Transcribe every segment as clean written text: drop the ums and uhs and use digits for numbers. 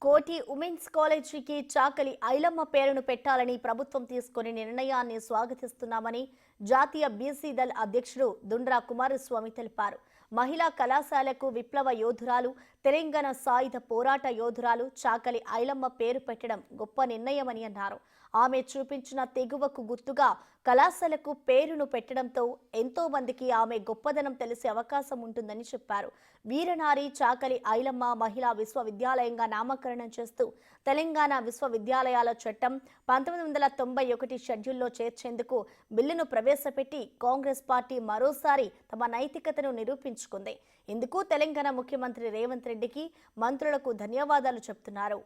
కోటి ఉమెన్స్ కాలేజీకి చాకలి ఐలమ్మ పేరును పెట్టాలని ప్రభుత్వం తీసుకునే నిర్ణయాన్ని స్వాగతిస్తున్నామని జాతీయ బీసీ దళ్ అధ్యక్షుడు దుండ్రా కుమారస్వామి తెలిపారు. మహిళా కళాశాలకు విప్లవ యోధురాలు, తెలంగాణ సాయుధ పోరాట యోధురాలు చాకలి ఐలమ్మ పేరు పెట్టడం గొప్ప నిర్ణయమని అన్నారు. ఆమె చూపించిన తెగువకు గుర్తుగా కళాశాలకు పేరును పెట్టడంతో ఎంతో మందికి ఆమె గొప్పదనం తెలిసే అవకాశం ఉంటుందని చెప్పారు. వీరనారి చాకలి ఐలమ్మ మహిళా విశ్వవిద్యాలయంగా నామకరణం చేస్తూ తెలంగాణ విశ్వవిద్యాలయాల చట్టం 1991 షెడ్యూల్లో చేర్చేందుకు బిల్లును ప్రవేశపెట్టి కాంగ్రెస్ పార్టీ మరోసారి తమ నైతికతను నిరూపించుకుంది. ఇందుకు తెలంగాణ ముఖ్యమంత్రి రేవంత్ రెడ్డికి, మంత్రులకు ధన్యవాదాలు చెప్తున్నారు.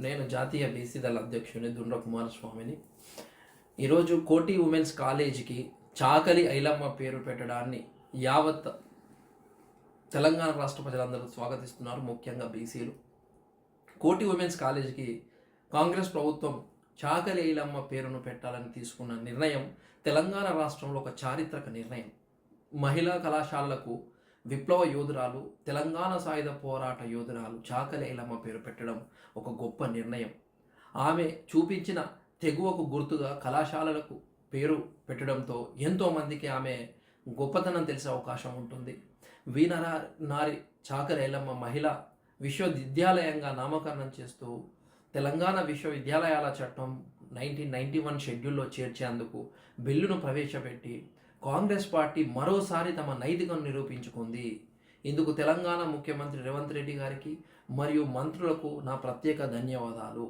నేను జాతీయ బీసీ దళ అధ్యక్షుని దుండ్ర కుమారస్వామిని. ఈరోజు కోటి ఉమెన్స్ కాలేజీకి చాకలి ఐలమ్మ పేరు పెట్టడాన్ని యావత్ తెలంగాణ రాష్ట్ర ప్రజలందరూ స్వాగతిస్తున్నారు, ముఖ్యంగా బీసీలు. కోటి ఉమెన్స్ కాలేజీకి కాంగ్రెస్ ప్రభుత్వం చాకలి ఐలమ్మ పేరును పెట్టాలని తీసుకున్న నిర్ణయం తెలంగాణ రాష్ట్రంలో ఒక చారిత్రక నిర్ణయం. మహిళా కళాశాలలకు విప్లవ యోధురాలు, తెలంగాణ సాయుధ పోరాట యోధురాలు చాకలి ఐలమ్మ పేరు పెట్టడం ఒక గొప్ప నిర్ణయం. ఆమె చూపించిన తెగువకు గుర్తుగా కళాశాలలకు పేరు పెట్టడంతో ఎంతోమందికి ఆమె గొప్పతనం తెలిసే అవకాశం ఉంటుంది. వీరనారి చాకలి ఐలమ్మ మహిళా విశ్వవిద్యాలయంగా నామకరణం చేస్తూ తెలంగాణ విశ్వవిద్యాలయాల చట్టం 1991 షెడ్యూల్లో చేర్చేందుకు బిల్లును ప్రవేశపెట్టి కాంగ్రెస్ పార్టీ మరోసారి తమ నైతికను నిరూపించుకుంది. ఇందుకు తెలంగాణ ముఖ్యమంత్రి రేవంత్ రెడ్డి గారికి మరియు మంత్రులకు నా ప్రత్యేక ధన్యవాదాలు.